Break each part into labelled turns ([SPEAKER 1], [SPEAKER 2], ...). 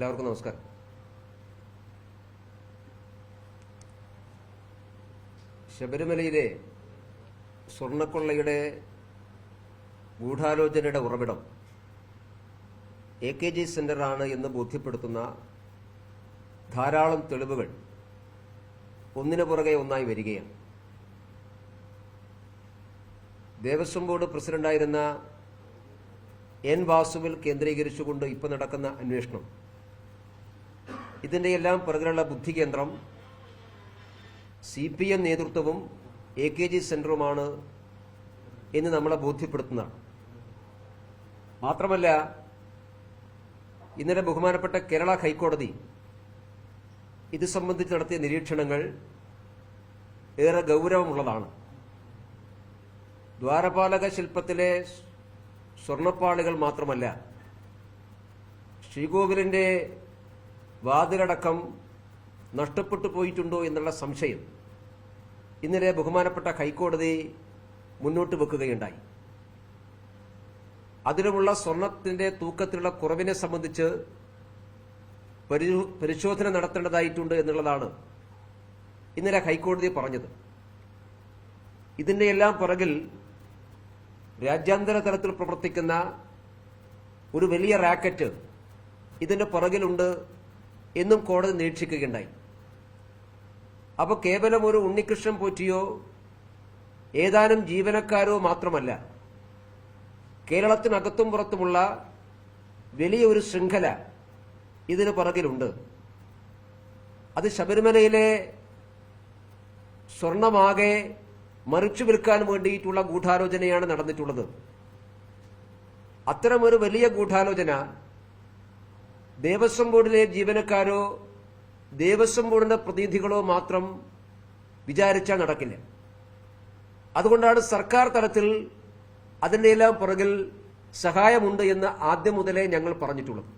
[SPEAKER 1] എല്ലാവർക്കും നമസ്കാരം. ശബരിമലയിലെ സ്വർണ്ണക്കൊള്ളയുടെ ഗൂഢാലോചനയുടെ ഉറവിടം AKG സെന്ററാണ് എന്ന് ബോധ്യപ്പെടുത്തുന്ന ധാരാളം തെളിവുകൾ ഒന്നിനു പുറകെ ഒന്നായി വരികയാണ്. ദേവസ്വം ബോർഡ് പ്രസിഡന്റായിരുന്ന N. വാസുവിൽ കേന്ദ്രീകരിച്ചുകൊണ്ട് ഇപ്പോൾ നടക്കുന്ന അന്വേഷണം, ഇതിൻ്റെ എല്ലാം പുറകിലുള്ള ബുദ്ധികേന്ദ്രം CPM നേതൃത്വവും AKG സെന്ററുമാണ് എന്ന് നമ്മളെ ബോധ്യപ്പെടുത്തുന്നതാണ്. മാത്രമല്ല, ഇന്നലെ ബഹുമാനപ്പെട്ട കേരള ഹൈക്കോടതി ഇത് സംബന്ധിച്ച് നടത്തിയ നിരീക്ഷണങ്ങൾ ഏറെ ഗൗരവമുള്ളതാണ്. ദ്വാരപാലക ശില്പത്തിലെ സ്വർണ്ണപ്പാളികൾ മാത്രമല്ല, ശ്രീകോവിലിന്റെ വാതിലടക്കം നഷ്ടപ്പെട്ടു പോയിട്ടുണ്ടോ എന്നുള്ള സംശയം ഇന്നലെ ബഹുമാനപ്പെട്ട ഹൈക്കോടതി മുന്നോട്ട് വെക്കുകയുണ്ടായി. അതിലുമുള്ള സ്വർണത്തിന്റെ തൂക്കത്തിലുള്ള കുറവിനെ സംബന്ധിച്ച് പരിശോധന നടത്തേണ്ടതായിട്ടുണ്ട് എന്നുള്ളതാണ് ഇന്നലെ ഹൈക്കോടതി പറഞ്ഞത്. ഇതിന്റെ എല്ലാം പുറകിൽ രാജ്യാന്തര തലത്തിൽ പ്രവർത്തിക്കുന്ന ഒരു വലിയ റാക്കറ്റ് ഇതിന്റെ പുറകിലുണ്ട് എന്നും കോടതി നിരീക്ഷിക്കുകയുണ്ടായി. അപ്പോൾ കേവലം ഒരു ഉണ്ണികൃഷ്ണൻ പോറ്റിയോ ഏതാനും ജീവനക്കാരോ മാത്രമല്ല, കേരളത്തിനകത്തും പുറത്തുമുള്ള വലിയൊരു ശൃംഖല ഇതിന് പുറകിലുണ്ട്. അത് ശബരിമലയിലെ സ്വർണമാകെ മറിച്ചു വിൽക്കാൻ വേണ്ടിയിട്ടുള്ള ഗൂഢാലോചനയാണ് നടന്നിട്ടുള്ളത്. അത്തരമൊരു വലിയ ഗൂഢാലോചന ദേവസ്വം ബോർഡിലെ ജീവനക്കാരോ ദേവസ്വം ബോർഡിന്റെ പ്രതിനിധികളോ മാത്രം വിചാരിച്ചാൽ നടക്കില്ല. അതുകൊണ്ടാണ് സർക്കാർ തലത്തിൽ അതിന്റെ എല്ലാം പുറകിൽ സഹായമുണ്ട് എന്ന് ആദ്യം മുതലേ ഞങ്ങൾ പറഞ്ഞിട്ടുള്ളത്.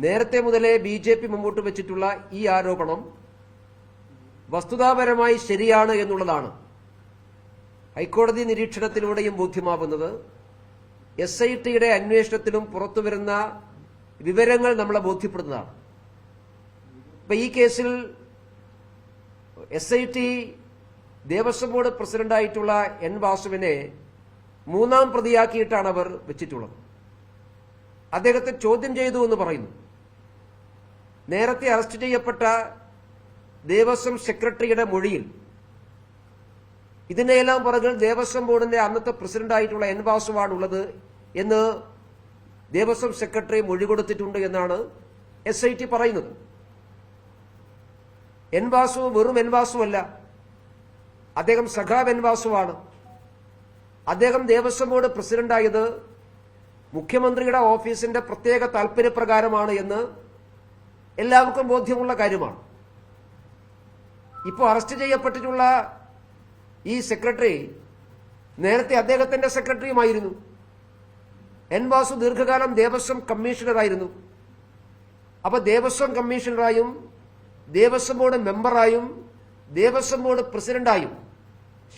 [SPEAKER 1] നേരത്തെ മുതലേ BJP മുമ്പോട്ട് വെച്ചിട്ടുള്ള ഈ ആരോപണം വസ്തുതാപരമായി ശരിയാണ് എന്നുള്ളതാണ് ഹൈക്കോടതി നിരീക്ഷണത്തിലൂടെയും ബോധ്യമാവുന്നത്. SITയുടെ അന്വേഷണത്തിലും പുറത്തുവരുന്ന വിവരങ്ങൾ നമ്മളെ ബോധ്യപ്പെടുന്നതാണ്. ഇപ്പൊ ഈ കേസിൽ SIT ദേവസ്വം ബോർഡ് പ്രസിഡന്റായിട്ടുള്ള N. വാസുവിനെ മൂന്നാം പ്രതിയാക്കിയിട്ടാണ് അവർ വെച്ചിട്ടുള്ളത്. അദ്ദേഹത്തെ ചോദ്യം ചെയ്തു എന്ന് പറയുന്നു. നേരത്തെ അറസ്റ്റ് ചെയ്യപ്പെട്ട ദേവസ്വം സെക്രട്ടറിയുടെ മൊഴിയിൽ ഇതിനെല്ലാം പുറകിൽ ദേവസ്വം ബോർഡിന്റെ അന്നത്തെ പ്രസിഡന്റായിട്ടുള്ള N. വാസുവാണുള്ളത് എന്ന് ദേവസ്വം സെക്രട്ടറി മൊഴി കൊടുത്തിട്ടുണ്ട് എന്നാണ് SIT പറയുന്നത്. N. വാസു വെറും N. വാസുവല്ല, അദ്ദേഹം സഖാവ് N. വാസുവാണ്. അദ്ദേഹം ദേവസ്വം ബോർഡ് പ്രസിഡന്റായത് മുഖ്യമന്ത്രിയുടെ ഓഫീസിന്റെ പ്രത്യേക താൽപര്യപ്രകാരമാണ് എന്ന് എല്ലാവർക്കും ബോധ്യമുള്ള കാര്യമാണ്. ഇപ്പോൾ അറസ്റ്റ് ചെയ്യപ്പെട്ടിട്ടുള്ള ഈ സെക്രട്ടറി നേരത്തെ അദ്ദേഹത്തിന്റെ സെക്രട്ടറിയുമായിരുന്നു. N. വാസു ദീർഘകാലം ദേവസ്വം കമ്മീഷണറായിരുന്നു. അപ്പൊ ദേവസ്വം കമ്മീഷണറായും ദേവസ്വം ബോർഡ് മെമ്പറായും ദേവസ്വം ബോർഡ് പ്രസിഡന്റായും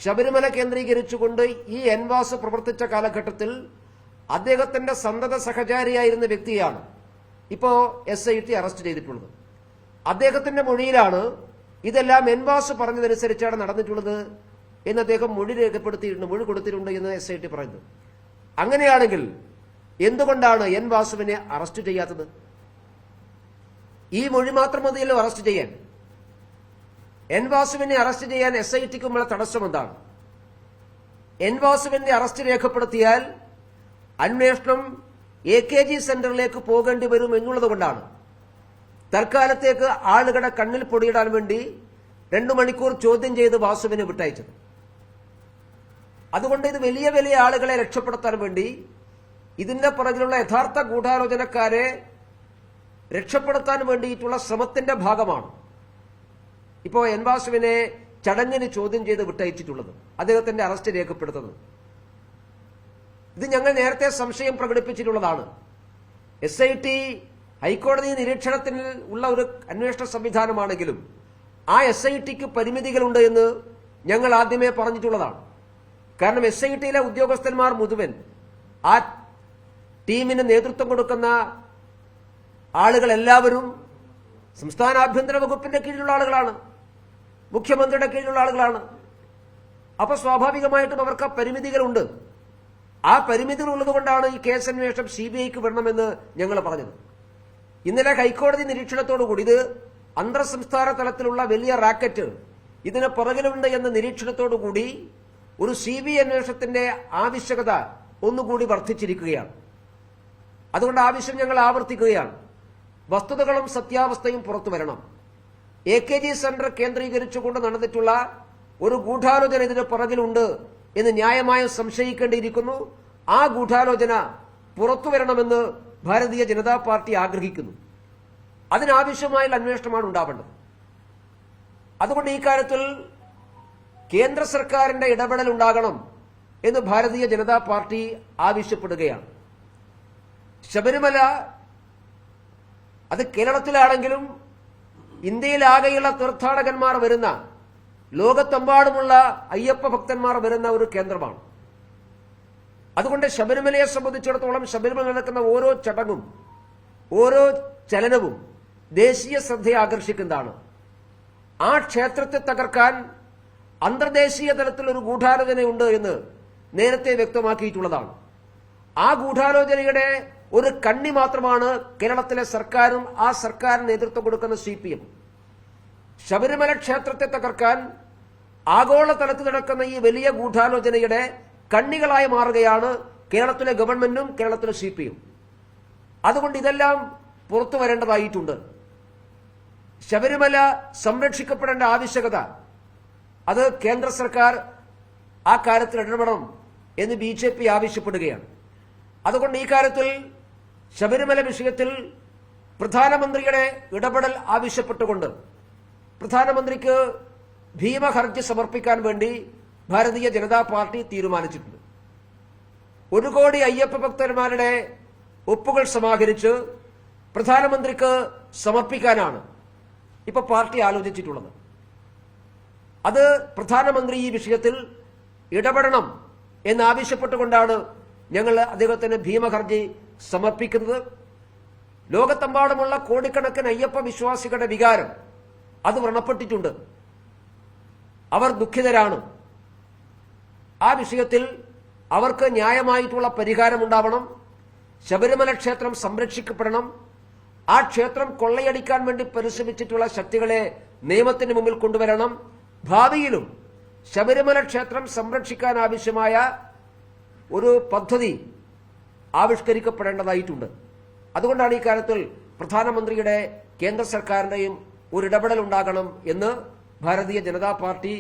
[SPEAKER 1] ശബരിമല കേന്ദ്രീകരിച്ചുകൊണ്ട് ഈ N. വാസു പ്രവർത്തിച്ച കാലഘട്ടത്തിൽ അദ്ദേഹത്തിന്റെ സന്തത സഹചാരിയായിരുന്ന വ്യക്തിയാണ് ഇപ്പോ SIT അറസ്റ്റ് ചെയ്തിട്ടുള്ളത്. അദ്ദേഹത്തിന്റെ മൊഴിയിലാണ് ഇതെല്ലാം N. വാസു പറഞ്ഞതനുസരിച്ചാണ് നടന്നിട്ടുള്ളത് എന്ന് അദ്ദേഹം മൊഴി കൊടുത്തിട്ടുണ്ട് എന്ന് SIT പറയുന്നു. അങ്ങനെയാണെങ്കിൽ എന്തുകൊണ്ടാണ് N. വാസുവിനെ അറസ്റ്റ് ചെയ്യാത്തത്? ഈ മൊഴി മാത്രം മതിയല്ലോ അറസ്റ്റ് ചെയ്യാൻ. N. വാസുവിനെ അറസ്റ്റ് ചെയ്യാൻ SITക്കുമുള്ള തടസ്സം എന്താണ്? N. വാസുവിന്റെ അറസ്റ്റ് രേഖപ്പെടുത്തിയാൽ അന്വേഷണം AKG സെന്ററിലേക്ക് പോകേണ്ടി വരും എന്നുള്ളത് കൊണ്ടാണ് തൽക്കാലത്തേക്ക് ആളുകളുടെ കണ്ണിൽ പൊടിയിടാൻ വേണ്ടി 2 മണിക്കൂർ ചോദ്യം ചെയ്ത് വാസുവിനെ വിട്ടയച്ചത്. അതുകൊണ്ട് ഇത് വലിയ വലിയ ആളുകളെ രക്ഷപ്പെടുത്താൻ വേണ്ടി ഇതിന്റെ പുറകിലുള്ള യഥാർത്ഥ ഗൂഢാലോചനക്കാരെ രക്ഷപ്പെടുത്താൻ വേണ്ടിയിട്ടുള്ള ശ്രമത്തിന്റെ ഭാഗമാണ് ഇപ്പോൾ N. വാസുവിനെ ചടങ്ങിന് ചോദ്യം ചെയ്ത് വിട്ടയച്ചിട്ടുള്ളത്, അദ്ദേഹത്തിന്റെ അറസ്റ്റ് രേഖപ്പെടുത്തുന്നത്. ഇത് ഞങ്ങൾ നേരത്തെ സംശയം പ്രകടിപ്പിച്ചിട്ടുള്ളതാണ്. SIT ഹൈക്കോടതി നിരീക്ഷണത്തിൽ ഉള്ള ഒരു അന്വേഷണ സംവിധാനമാണെങ്കിലും ആ SITക്ക് പരിമിതികളുണ്ട് എന്ന് ഞങ്ങൾ ആദ്യമേ പറഞ്ഞിട്ടുള്ളതാണ്. കാരണം SITയിലെ ഉദ്യോഗസ്ഥന്മാർ മുഴുവൻ ആ ടീമിന് നേതൃത്വം കൊടുക്കുന്ന ആളുകൾ എല്ലാവരും സംസ്ഥാന ആഭ്യന്തര വകുപ്പിന്റെ കീഴിലുള്ള ആളുകളാണ്, മുഖ്യമന്ത്രിയുടെ കീഴിലുള്ള ആളുകളാണ്. അപ്പൊ സ്വാഭാവികമായിട്ടും അവർക്ക് പരിമിതികളുണ്ട്. ആ പരിമിതികൾ ഉള്ളതുകൊണ്ടാണ് ഈ കേസ് അന്വേഷണം CBIക്ക് വരണമെന്ന് ഞങ്ങൾ പറഞ്ഞത്. ഇന്നലെ ഹൈക്കോടതി നിരീക്ഷണത്തോടുകൂടി ഇത് അന്തർ സംസ്ഥാന തലത്തിലുള്ള വലിയ റാക്കറ്റ് ഇതിന് പുറകിലുണ്ട് എന്ന നിരീക്ഷണത്തോടുകൂടി ഒരു CBI അന്വേഷണത്തിന്റെ ആവശ്യകത ഒന്നുകൂടി വർദ്ധിച്ചിരിക്കുകയാണ്. അതുകൊണ്ട് ആവശ്യം ഞങ്ങൾ ആവർത്തിക്കുകയാണ്. വസ്തുതകളും സത്യാവസ്ഥയും പുറത്തു വരണം. AKG സെന്റർ കേന്ദ്രീകരിച്ചുകൊണ്ട് നടന്നിട്ടുള്ള ഒരു ഗൂഢാലോചന ഇതിന് പുറകിലുണ്ട് എന്ന് ന്യായമായും സംശയിക്കേണ്ടിയിരിക്കുന്നു. ആ ഗൂഢാലോചന പുറത്തു വരണമെന്ന് ഭാരതീയ ജനതാ പാർട്ടി ആഗ്രഹിക്കുന്നു. അതിനാവശ്യമായുള്ള അന്വേഷണമാണ് ഉണ്ടാവേണ്ടത്. അതുകൊണ്ട് ഈ കാര്യത്തിൽ കേന്ദ്ര സർക്കാരിന്റെ ഇടപെടൽ ഉണ്ടാകണം എന്ന് ഭാരതീയ ജനതാ പാർട്ടി ആവശ്യപ്പെടുകയാണ്. ശബരിമല അത് കേരളത്തിലാണെങ്കിലും ഇന്ത്യയിലാകെയുള്ള തീർത്ഥാടകന്മാർ വരുന്ന, ലോകത്തെമ്പാടുമുള്ള അയ്യപ്പ ഭക്തന്മാർ വരുന്ന ഒരു കേന്ദ്രമാണ്. അതുകൊണ്ട് ശബരിമലയെ സംബന്ധിച്ചിടത്തോളം ശബരിമല നടക്കുന്ന ഓരോ ചടങ്ങും ഓരോ ചലനവും ദേശീയ ശ്രദ്ധയെ ആകർഷിക്കുന്നതാണ്. ആ ക്ഷേത്രത്തെ തകർക്കാൻ അന്തർദേശീയ തലത്തിലൊരു ഗൂഢാലോചനയുണ്ട് എന്ന് നേരത്തെ വ്യക്തമാക്കിയിട്ടുള്ളതാണ്. ആ ഗൂഢാലോചനയുടെ ഒരു കണ്ണി മാത്രമാണ് കേരളത്തിലെ സർക്കാരും ആ സർക്കാരിന് നേതൃത്വം കൊടുക്കുന്ന CPM. ശബരിമല ക്ഷേത്രത്തെ തകർക്കാൻ ആഗോള തലത്തിൽ നടക്കുന്ന ഈ വലിയ ഗൂഢാലോചനയുടെ കണ്ണികളായി മാറുകയാണ് കേരളത്തിലെ ഗവൺമെന്റും കേരളത്തിലെ CPM. അതുകൊണ്ട് ഇതെല്ലാം പുറത്തു വരേണ്ടതായിട്ടുണ്ട്. ശബരിമല സംരക്ഷിക്കപ്പെടേണ്ട ആവശ്യകത അത് കേന്ദ്ര സർക്കാർ ആ കാര്യത്തിൽ ഇടപെടണം എന്ന് BJP ആവശ്യപ്പെടുകയാണ്. അതുകൊണ്ട് ഈ കാര്യത്തിൽ ശബരിമല വിഷയത്തിൽ പ്രധാനമന്ത്രിയുടെ ഇടപെടൽ ആവശ്യപ്പെട്ടുകൊണ്ട് പ്രധാനമന്ത്രിക്ക് ഭീമഹർജി സമർപ്പിക്കാൻ വേണ്ടി ഭാരതീയ ജനതാ പാർട്ടി തീരുമാനിച്ചിട്ടുണ്ട്. 1 കോടി അയ്യപ്പ ഭക്തന്മാരുടെ ഒപ്പുകൾ സമാഹരിച്ച് പ്രധാനമന്ത്രിക്ക് സമർപ്പിക്കാനാണ് ഇപ്പൊ പാർട്ടി ആലോചിച്ചിട്ടുള്ളത്. അത് പ്രധാനമന്ത്രി ഈ വിഷയത്തിൽ ഇടപെടണം എന്നാവശ്യപ്പെട്ടുകൊണ്ടാണ് ഞങ്ങൾ അദ്ദേഹത്തിന് ഭീമഹർജി സമർപ്പിക്കുന്നത്. ലോകത്തെമ്പാടുമുള്ള കോടിക്കണക്കിന് അയ്യപ്പ വിശ്വാസികളുടെ വികാരം അത് വ്രണപ്പെട്ടിട്ടുണ്ട്. അവർ ദുഃഖിതരാണ്. ആ വിഷയത്തിൽ അവർക്ക് ന്യായമായിട്ടുള്ള പരിഹാരമുണ്ടാവണം. ശബരിമല ക്ഷേത്രം സംരക്ഷിക്കപ്പെടണം. ആ ക്ഷേത്രം കൊള്ളയടിക്കാൻ വേണ്ടി പരിശ്രമിച്ചിട്ടുള്ള ശക്തികളെ നിയമത്തിന് മുമ്പിൽ കൊണ്ടുവരണം. ഭാവിയിലും ശബരിമല ക്ഷേത്രം സംരക്ഷിക്കാൻ ആവശ്യമായ ഒരു പദ്ധതി ആവിഷ്കരിക്കപ്പെടേണ്ടതായിട്ടുണ്ട്. അതുകൊണ്ടാണ് ഈ കാര്യത്തിൽ പ്രധാനമന്ത്രിയുടെ കേന്ദ്ര സർക്കാരിന്റെയും ഒരു ഇടപെടൽ ഉണ്ടാകണം എന്ന് ഭാരതീയ ജനതാ പാർട്ടി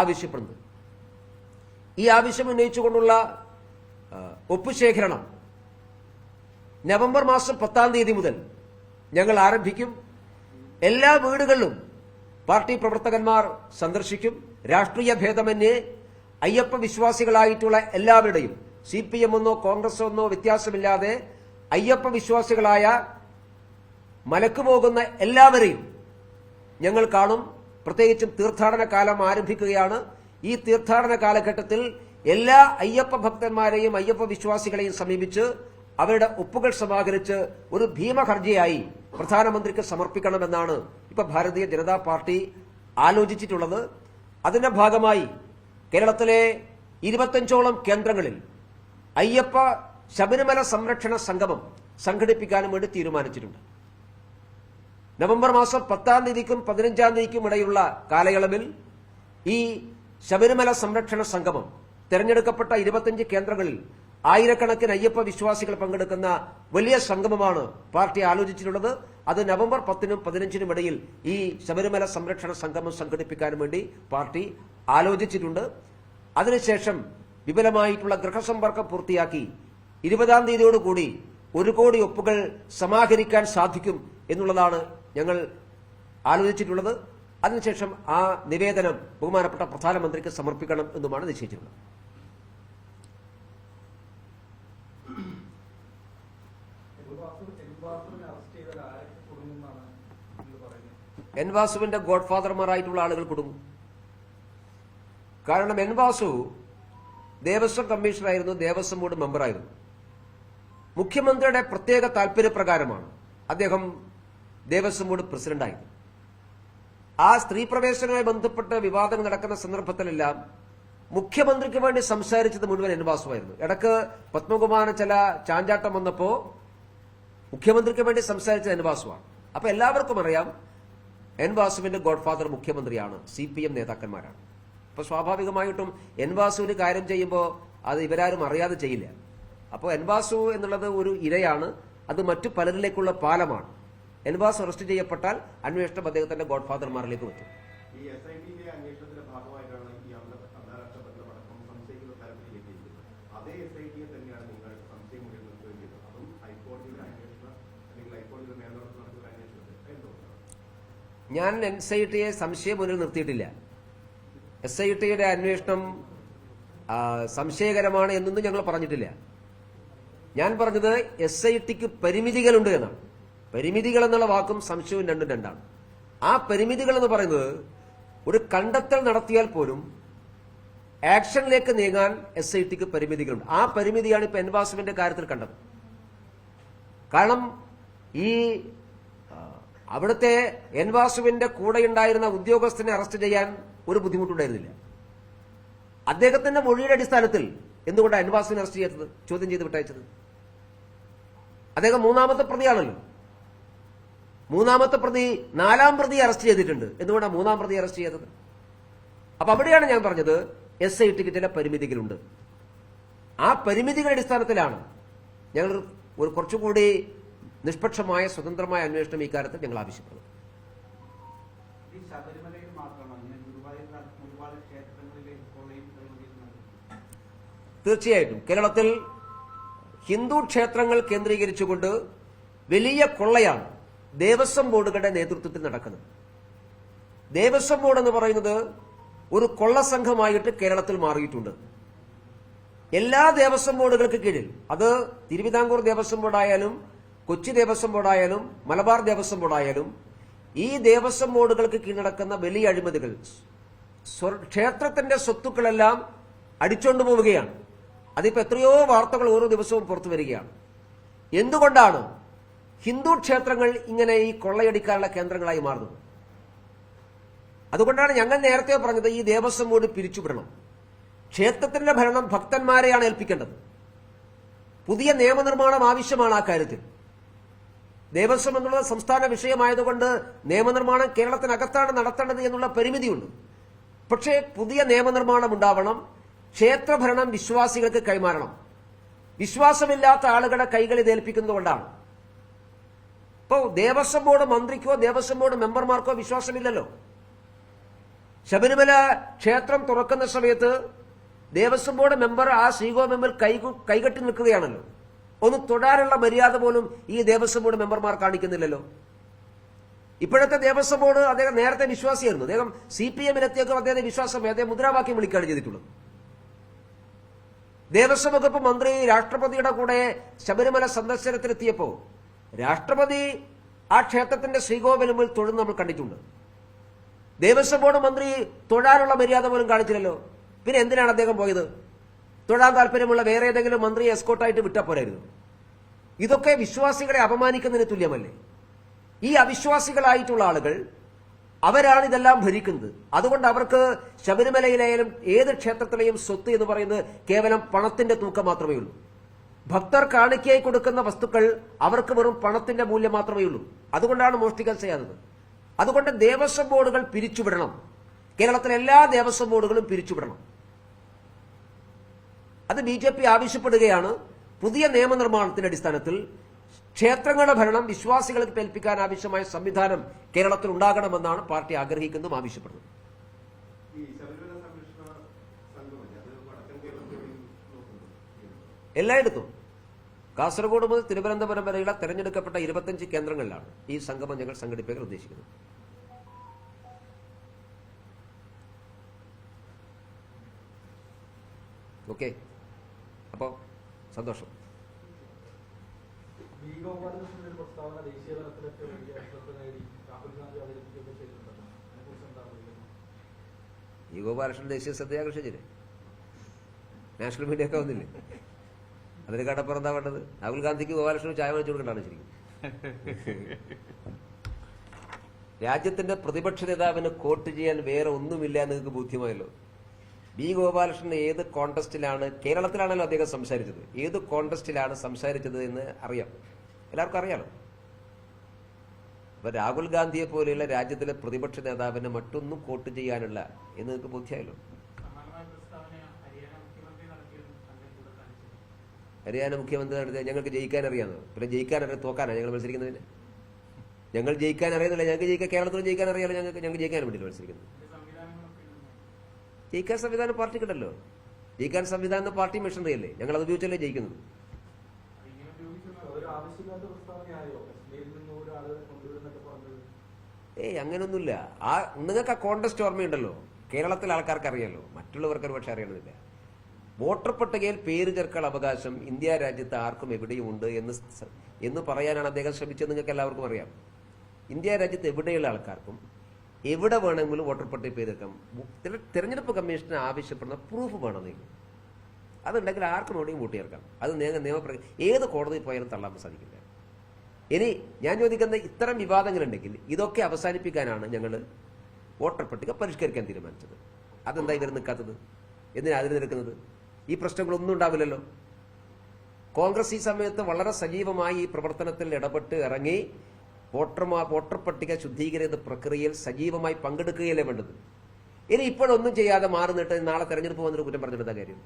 [SPEAKER 1] ആവശ്യപ്പെടുന്നത്. ഈ ആവശ്യം ഉന്നയിച്ചുകൊണ്ടുള്ള ഒപ്പുശേഖരണം നവംബർ മാസം 10-ാം തീയതി മുതൽ ഞങ്ങൾ ആരംഭിക്കും. എല്ലാ വീടുകളിലും പാർട്ടി പ്രവർത്തകന്മാർ സന്ദർശിക്കും. രാഷ്ട്രീയ ഭേദമന്യേ അയ്യപ്പ വിശ്വാസികളായിട്ടുള്ള എല്ലാവരുടെയും CPM എന്നോ കോൺഗ്രസ് എന്നോ വ്യത്യാസമില്ലാതെ അയ്യപ്പ വിശ്വാസികളായ മലക്ക് പോകുന്ന എല്ലാവരെയും ഞങ്ങൾ കാണും. പ്രത്യേകിച്ചും തീർത്ഥാടന കാലം ആരംഭിക്കുകയാണ്. ഈ തീർത്ഥാടന കാലഘട്ടത്തിൽ എല്ലാ അയ്യപ്പ ഭക്തന്മാരെയും അയ്യപ്പ വിശ്വാസികളെയും സമീപിച്ച് അവരുടെ ഒപ്പുകൾ സമാഹരിച്ച് ഒരു ഭീമഹർജിയായി പ്രധാനമന്ത്രിക്ക് സമർപ്പിക്കണമെന്നാണ് ഇപ്പൊ ഭാരതീയ ജനതാ പാർട്ടി ആലോചിച്ചിട്ടുള്ളത്. അതിന്റെ ഭാഗമായി കേരളത്തിലെ 25ഓളം കേന്ദ്രങ്ങളിൽ അയ്യപ്പ ശബരിമല സംരക്ഷണ സംഗമം സംഘടിപ്പിക്കാനും വേണ്ടി തീരുമാനിച്ചിട്ടുണ്ട്. നവംബർ മാസം 10-ാം തീയതിക്കും 15-ാം തീയതിക്കും ഇടയിലുള്ള കാലയളവിൽ ഈ ശബരിമല സംരക്ഷണ സംഗമം തെരഞ്ഞെടുക്കപ്പെട്ട 25 കേന്ദ്രങ്ങളിൽ ആയിരക്കണക്കിന് അയ്യപ്പ വിശ്വാസികൾ പങ്കെടുക്കുന്ന വലിയ സംഗമമാണ് പാർട്ടി ആലോചിച്ചിട്ടുള്ളത്. അത് നവംബർ 10-നും 15-നും ഇടയിൽ ഈ ശബരിമല സംരക്ഷണ സംഗമം സംഘടിപ്പിക്കാനും വേണ്ടി പാർട്ടി ആലോചിച്ചിട്ടുണ്ട്. അതിനുശേഷം വിപുലമായിട്ടുള്ള ഗൃഹസമ്പർക്കം പൂർത്തിയാക്കി 20-ാം തീയതിയോടുകൂടി 1 കോടി ഒപ്പുകൾ സമാഹരിക്കാൻ സാധിക്കും എന്നുള്ളതാണ് ഞങ്ങൾ ആലോചിച്ചിട്ടുള്ളത്. അതിനുശേഷം ആ നിവേദനം ബഹുമാനപ്പെട്ട പ്രധാനമന്ത്രിക്ക് സമർപ്പിക്കണം എന്നുമാണ് നിശ്ചയിച്ചിട്ടുള്ളത്. എൻ വാസുവിന്റെ ഗോഡ് ഫാദർമാരായിട്ടുള്ള ആളുകൾ കുടുങ്ങും. കാരണം എൻ വാസു ദേവസ്വം കമ്മീഷണറായിരുന്നു, ദേവസ്വം ബോർഡ് മെമ്പറായിരുന്നു. മുഖ്യമന്ത്രിയുടെ പ്രത്യേക താൽപര്യപ്രകാരമാണ് അദ്ദേഹം ദേവസ്വം ബോർഡ് പ്രസിഡന്റായിരുന്നു. ആ സ്ത്രീ പ്രവേശനവുമായി ബന്ധപ്പെട്ട് വിവാദങ്ങൾ നടക്കുന്ന സന്ദർഭത്തിലെല്ലാം മുഖ്യമന്ത്രിക്ക് വേണ്ടി സംസാരിച്ചത് മുഴുവൻ എൻ വാസുവായിരുന്നു. ഇടക്ക് പത്മകുമാറിന് ചില ചാഞ്ചാട്ടം വന്നപ്പോ മുഖ്യമന്ത്രിക്ക് വേണ്ടി സംസാരിച്ചത് എൻ വാസുവാണ്. അപ്പൊ എല്ലാവർക്കും അറിയാം എൻ വാസുവിന്റെ ഗോഡ്ഫാദർ മുഖ്യമന്ത്രിയാണ്, CPM നേതാക്കന്മാരാണ്. അപ്പൊ സ്വാഭാവികമായിട്ടും എൻ വാസു ഒരു കാര്യം ചെയ്യുമ്പോൾ അത് ഇവരാരും അറിയാതെ ചെയ്യില്ല. അപ്പോൾ എൻ വാസു എന്നുള്ളത് ഒരു ഇരയാണ്, അത് മറ്റു പലരിലേക്കുള്ള പാലമാണ്. എൻ വാസു അറസ്റ്റ് ചെയ്യപ്പെട്ടാൽ അന്വേഷണം അദ്ദേഹത്തിന്റെ ഗോഡ്ഫാദർമാരിലേക്ക് പറ്റും. ഞാൻ NCITയെ സംശയം മുന്നിൽ നിർത്തിയിട്ടില്ല. SITയുടെ അന്വേഷണം സംശയകരമാണ് എന്നൊന്നും ഞങ്ങൾ പറഞ്ഞിട്ടില്ല. ഞാൻ പറഞ്ഞത് SITക്ക് പരിമിതികളുണ്ട് എന്നാണ്. പരിമിതികൾ എന്നുള്ള വാക്കും സംശയവും രണ്ടും രണ്ടാണ്. ആ പരിമിതികൾ എന്ന് പറയുന്നത് ഒരു കണ്ടെത്തൽ നടത്തിയാൽ പോലും ആക്ഷനിലേക്ക് നീങ്ങാൻ SITക്ക് പരിമിതികളുണ്ട്. ആ പരിമിതിയാണ് ഇപ്പൊ എൻ വാസുവിന്റെ കാര്യത്തിൽ കണ്ടത്. കാരണം ഈ അവിടുത്തെ എൻ വാസുവിന്റെ കൂടെയുണ്ടായിരുന്ന ഉദ്യോഗസ്ഥനെ അറസ്റ്റ് ചെയ്യാൻ ഒരു ബുദ്ധിമുട്ടുണ്ടായിരുന്നില്ല. അദ്ദേഹത്തിന്റെ മൊഴിയുടെ അടിസ്ഥാനത്തിൽ എന്തുകൊണ്ടാണ് എൻ വാസുവിനെ അറസ്റ്റ് ചെയ്തത്, ചോദ്യം ചെയ്ത് വിട്ടയച്ചത്? അദ്ദേഹം മൂന്നാമത്തെ പ്രതിയാണല്ലോ. മൂന്നാമത്തെ പ്രതി 4ാം പ്രതി അറസ്റ്റ് ചെയ്തിട്ടുണ്ട്. എന്തുകൊണ്ടാണ് 3ാം പ്രതി അറസ്റ്റ് ചെയ്തത്? അപ്പൊ അവിടെയാണ് ഞാൻ പറഞ്ഞത് SITക്ക് ചില പരിമിതികളുണ്ട്. ആ പരിമിതികളുടെ അടിസ്ഥാനത്തിലാണ് ഞങ്ങൾ ഒരു കുറച്ചുകൂടി നിഷ്പക്ഷമായ സ്വതന്ത്രമായ അന്വേഷണം ഇക്കാര്യത്തിൽ ഞങ്ങൾ ആവശ്യപ്പെടുന്നു. തീർച്ചയായിട്ടും കേരളത്തിൽ ഹിന്ദു ക്ഷേത്രങ്ങൾ കേന്ദ്രീകരിച്ചുകൊണ്ട് വലിയ കൊള്ളയാണ് ദേവസ്വം ബോർഡുകളുടെ നേതൃത്വത്തിൽ നടക്കുന്നത്. ദേവസ്വം ബോർഡ് എന്ന് പറയുന്നത് ഒരു കൊള്ളസംഘമായിട്ട് കേരളത്തിൽ മാറിയിട്ടുണ്ട്. എല്ലാ ദേവസ്വം ബോർഡുകൾക്ക് കീഴിൽ, അത് തിരുവിതാംകൂർ ദേവസ്വം ബോർഡായാലും കൊച്ചി ദേവസ്വം ബോർഡായാലും മലബാർ ദേവസ്വം ബോർഡായാലും ഈ ദേവസ്വം ബോർഡുകൾക്ക് കീഴടക്കുന്ന വലിയ അഴിമതികൾ, ക്ഷേത്രത്തിന്റെ സ്വത്തുക്കളെല്ലാം അടിച്ചോണ്ടു പോവുകയാണ്. അതിപ്പോ എത്രയോ വാർത്തകൾ ഓരോ ദിവസവും പുറത്തു വരികയാണ്. എന്തുകൊണ്ടാണ് ഹിന്ദു ക്ഷേത്രങ്ങൾ ഇങ്ങനെ ഈ കൊള്ളയടിക്കാനുള്ള കേന്ദ്രങ്ങളായി മാറുന്നത്? അതുകൊണ്ടാണ് ഞങ്ങൾ നേരത്തെ പറഞ്ഞത് ഈ ദേവസ്വം ബോർഡ് പിരിച്ചുവിടണം. ക്ഷേത്രത്തിന്റെ ഭരണം ഭക്തന്മാരെയാണ് ഏൽപ്പിക്കേണ്ടത്. പുതിയ നിയമനിർമ്മാണം ആവശ്യമാണ് ആ കാര്യത്തിൽ. ദേവസ്വം എന്നുള്ളത് സംസ്ഥാന വിഷയമായതുകൊണ്ട് നിയമനിർമ്മാണം കേരളത്തിനകത്താണ് നടത്തേണ്ടത് എന്നുള്ള പരിമിതിയുണ്ട്. പക്ഷേ പുതിയ നിയമനിർമ്മാണം ഉണ്ടാവണം. ക്ഷേത്രഭരണം വിശ്വാസികൾക്ക് കൈമാറണം. വിശ്വാസമില്ലാത്ത ആളുകളുടെ കൈകളിൽ ഏൽപ്പിക്കുന്നതുകൊണ്ടാണ്. ഇപ്പോ ദേവസ്വം ബോർഡ് മന്ത്രിക്കോ ദേവസ്വം ബോർഡ് മെമ്പർമാർക്കോ വിശ്വാസമില്ലല്ലോ. ശബരിമല ക്ഷേത്രം തുറക്കുന്ന സമയത്ത് ദേവസ്വം ബോർഡ് മെമ്പർ ആ ശ്രീകോവിൽ കൈകെട്ടി നിൽക്കുകയാണല്ലോ. ഒന്ന് തൊടാനുള്ള മര്യാദ പോലും ഈ ദേവസ്വം ബോർഡ് മെമ്പർമാർ കാണിക്കുന്നില്ലല്ലോ. ഇപ്പോഴത്തെ ദേവസ്വം ബോർഡ് അദ്ദേഹം നേരത്തെ വിശ്വാസിയായിരുന്നു. അദ്ദേഹം CPMലെത്തിയേക്കും അദ്ദേഹത്തെ വിശ്വാസം അദ്ദേഹം മുദ്രാവാക്യം വിളിക്കുകയാണ് ചെയ്തിട്ടുള്ളത്. ദേവസ്വം വകുപ്പ് മന്ത്രി രാഷ്ട്രപതിയുടെ കൂടെ ശബരിമല സന്ദർശനത്തിനെത്തിയപ്പോ രാഷ്ട്രപതി ആ ക്ഷേത്രത്തിന്റെ ശ്രീകോവിൽ മുമ്പിൽ തൊഴുന്ന് നമ്മൾ കണ്ടിട്ടുണ്ട്. ദേവസ്വം ബോർഡ് മന്ത്രി തൊഴാനുള്ള മര്യാദ പോലും കാണിച്ചില്ലല്ലോ. പിന്നെ എന്തിനാണ് അദ്ദേഹം പോയത്? തൊഴാൻ താല്പര്യമുള്ള വേറെ ഏതെങ്കിലും മന്ത്രിയെ എസ്കോർട്ടായിട്ട് വിട്ടാ പോരായിരുന്നു. ഇതൊക്കെ വിശ്വാസികളെ അപമാനിക്കുന്നതിന് തുല്യമല്ലേ? ഈ അവിശ്വാസികളായിട്ടുള്ള ആളുകൾ അവരാണ് ഇതെല്ലാം ഭരിക്കുന്നത്. അതുകൊണ്ട് അവർക്ക് ശബരിമലയിലായാലും ഏത് ക്ഷേത്രത്തിലെയും സ്വത്ത് എന്ന് പറയുന്നത് കേവലം പണത്തിന്റെ തൂക്കം മാത്രമേ ഉള്ളൂ. ഭക്തർ കാണിക്കയായി കൊടുക്കുന്ന വസ്തുക്കൾ അവർക്ക് വെറും പണത്തിന്റെ മൂല്യം മാത്രമേ ഉള്ളൂ. അതുകൊണ്ടാണ് മോഷ്ടിക്കാൻ ചെയ്യാത്തത്. അതുകൊണ്ട് ദേവസ്വം ബോർഡുകൾ പിരിച്ചുവിടണം. കേരളത്തിലെ എല്ലാ ദേവസ്വം ബോർഡുകളും പിരിച്ചുവിടണം. അത് BJP ആവശ്യപ്പെടുകയാണ്. പുതിയ നിയമനിർമ്മാണത്തിന്റെ അടിസ്ഥാനത്തിൽ ക്ഷേത്രങ്ങളുടെ ഭരണം വിശ്വാസികൾക്ക് ഏൽപ്പിക്കാൻ ആവശ്യമായ സംവിധാനം കേരളത്തിൽ ഉണ്ടാകണമെന്നാണ് പാർട്ടി ആഗ്രഹിക്കുന്നതും ആവശ്യപ്പെടുന്നത്. എല്ലായിടത്തും കാസർഗോഡ് മുതൽ തിരുവനന്തപുരം വരെയുള്ള തെരഞ്ഞെടുക്കപ്പെട്ട 25 കേന്ദ്രങ്ങളിലാണ് ഈ സംഗമം ഞങ്ങൾ സംഘടിപ്പിക്കാൻ ഉദ്ദേശിക്കുന്നത്. ഓക്കെ, അപ്പോ സന്തോഷം. ഈ ഗോപാലകൃഷ്ണൻ ദേശീയ ശ്രദ്ധ ആകർഷിച്ചില്ലേ? നാഷണൽ മീഡിയ ഒക്കെ വന്നില്ലേ? അതിന് കടപ്പുറം എന്താ വേണ്ടത്? രാഹുൽ ഗാന്ധിക്ക് ഗോപാലകൃഷ്ണൻ ചായ വെച്ചു കൊടുക്കേണ്ടതാണ് ശരിക്കും. രാജ്യത്തിന്റെ പ്രതിപക്ഷ നേതാവിന് കോട്ട് ചെയ്യാൻ വേറെ ഒന്നുമില്ല എന്ന് നിങ്ങൾക്ക് ബോധ്യമായല്ലോ. ബി ഗോപാലകൃഷ്ണൻ ഏത് കോൺടെസ്റ്റിലാണ്, കേരളത്തിലാണല്ലോ അദ്ദേഹം സംസാരിച്ചത്, ഏത് കോൺടെസ്റ്റിലാണ് സംസാരിച്ചത് എന്ന് അറിയാം, എല്ലാവർക്കും അറിയാലോ. അപ്പൊ രാഹുൽ ഗാന്ധിയെ പോലെയുള്ള രാജ്യത്തിലെ പ്രതിപക്ഷ നേതാവിനെ മറ്റൊന്നും കോട്ട് ചെയ്യാനുള്ള എന്ന് നിങ്ങൾക്ക് ബോധ്യമായല്ലോ. ഹരിയാന മുഖ്യമന്ത്രി നടത്തിയ ഞങ്ങൾക്ക് ജയിക്കാൻ അറിയാമോ? പിന്നെ ജയിക്കാൻ അറിയാം, തോക്കാനാണ് ഞങ്ങൾ മത്സരിക്കുന്നതിന്? ഞങ്ങൾ ജയിക്കാൻ അറിയുന്നില്ല, ഞങ്ങൾക്ക് ജയിക്കാൻ, കേരളത്തിൽ ജയിക്കാൻ അറിയാലോ. ഞങ്ങൾക്ക് ജയിക്കാൻ വേണ്ടിയില്ല മത്സരിക്കുന്നത്. ജയിക്കാൻ സംവിധാനം പാർട്ടിക്കുണ്ടല്ലോ. ജയിക്കാൻ സംവിധാനം പാർട്ടി മെഷീനറി അല്ലേ, ഞങ്ങൾ അത് ഉപയോഗിച്ചല്ലേ ജയിക്കുന്നത്. അങ്ങനൊന്നുമില്ല. നിങ്ങൾക്ക് ആ കോൺടെസ്റ്റ് ഓർമ്മയുണ്ടല്ലോ, കേരളത്തിലെ ആൾക്കാർക്ക് അറിയാലോ, മറ്റുള്ളവർക്ക് പക്ഷെ അറിയണമെന്നില്ല. വോട്ടർ പട്ടികയിൽ പേര് ചേർക്കാൻ അവകാശം ഇന്ത്യ രാജ്യത്ത് ആർക്കും എവിടെയും ഉണ്ട് എന്ന് പറയാനാണ് അദ്ദേഹം ശ്രമിച്ചത്. നിങ്ങൾക്ക് എല്ലാവർക്കും അറിയാം. ഇന്ത്യ രാജ്യത്ത് എവിടെയുള്ള ആൾക്കാർക്കും എവിടെ വേണമെങ്കിലും വോട്ടർ പട്ടിക പേര് ചേർക്കാം. തെരഞ്ഞെടുപ്പ് കമ്മീഷന് ആവശ്യപ്പെടുന്ന പ്രൂഫ് വേണമെന്നില്ല, അതുണ്ടെങ്കിൽ ആർക്കും എവിടെയും വോട്ട് ചേർക്കാം. അത് നിയമപ്രകാരം ഏത് കോടതിയിൽ പോയാലും തള്ളാൻ സാധിക്കില്ല. ഇനി ഞാൻ ചോദിക്കുന്ന ഇത്തരം വിവാദങ്ങളുണ്ടെങ്കിൽ ഇതൊക്കെ അവസാനിപ്പിക്കാനാണ് ഞങ്ങൾ വോട്ടർ പട്ടിക പരിഷ്കരിക്കാൻ തീരുമാനിച്ചത്. അതെന്താ ഇവർ നിൽക്കാത്തത്? എന്തിനാ അതിന് നിൽക്കുന്നത്? ഈ പ്രശ്നങ്ങളൊന്നും ഉണ്ടാവില്ലല്ലോ. കോൺഗ്രസ് ഈ സമയത്ത് വളരെ സജീവമായി ഈ പ്രവർത്തനത്തിൽ ഇടപെട്ട് ഇറങ്ങി വോട്ടർ പട്ടിക ശുദ്ധീകരണ പ്രക്രിയയിൽ സജീവമായി പങ്കെടുക്കുകയല്ലേ വേണ്ടത്. ഇനി ഇപ്പോഴൊന്നും ചെയ്യാതെ മാറി നിന്നിട്ട് നാളെ തെരഞ്ഞെടുപ്പ് വന്നിട്ട് കുറ്റം പറഞ്ഞിരുന്ന കാര്യം.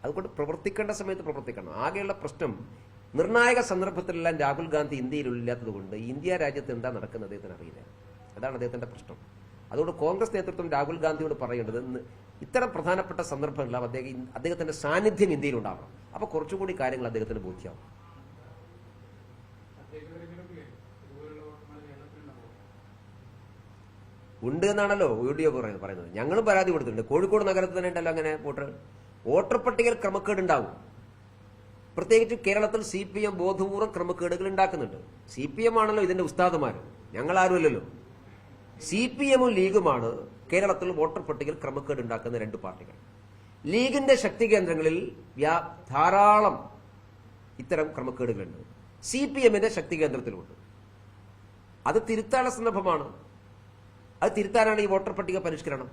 [SPEAKER 1] അതുകൊണ്ട് പ്രവർത്തിക്കേണ്ട സമയത്ത് പ്രവർത്തിക്കണം. ആകെയുള്ള പ്രശ്നം നിർണായക സന്ദർഭത്തിലെല്ലാം രാഹുൽ ഗാന്ധി ഇന്ത്യയിലില്ലാത്തത് കൊണ്ട് ഇന്ത്യ രാജ്യത്ത് എന്താ നടക്കുന്നത് അദ്ദേഹത്തിന് അറിയില്ല. അതാണ് അദ്ദേഹത്തിന്റെ പ്രശ്നം. അതുകൊണ്ട് കോൺഗ്രസ് നേതൃത്വം രാഹുൽ ഗാന്ധിയോട് പറയേണ്ടത് ഇത്തരം പ്രധാനപ്പെട്ട സന്ദർഭങ്ങളിൽ അദ്ദേഹത്തിന്റെ സാന്നിധ്യം ഇന്ത്യയിൽ ഉണ്ടാവണം. അപ്പൊ കുറച്ചുകൂടി കാര്യങ്ങൾ അദ്ദേഹത്തിന് ബോധ്യമാവും. ഉണ്ട് എന്നാണല്ലോ വീഡിയോ പറയുന്നത്. ഞങ്ങളും പരാതി കൊടുത്തിട്ടുണ്ട്. കോഴിക്കോട് നഗരത്തിൽ തന്നെ ഉണ്ടല്ലോ അങ്ങനെ വോട്ടർ പട്ടികയിൽ ക്രമക്കേട് ഉണ്ടാവും. പ്രത്യേകിച്ച് കേരളത്തിൽ CPM ബോധപൂർവ്വം ക്രമക്കേടുകൾ ഉണ്ടാക്കുന്നുണ്ട്. CPM ആണല്ലോ ഇതിന്റെ ഉസ്താദുമാർ, ഞങ്ങളാരുമല്ലല്ലോ. CPM-ഉം ലീഗുമാണ് കേരളത്തിൽ വോട്ടർ പട്ടികയിൽ ക്രമക്കേട് ഉണ്ടാക്കുന്ന രണ്ട് പാർട്ടികൾ. ലീഗിന്റെ ശക്തി കേന്ദ്രങ്ങളിൽ ധാരാളം ഇത്തരം ക്രമക്കേടുകളുണ്ട്. CPM-ന്റെ ശക്തി കേന്ദ്രത്തിലുണ്ട്. അത് തിരുത്താനുള്ള സന്ദർഭമാണ്. അത് തിരുത്താനാണ് ഈ വോട്ടർ പട്ടിക പരിഷ്കരണം.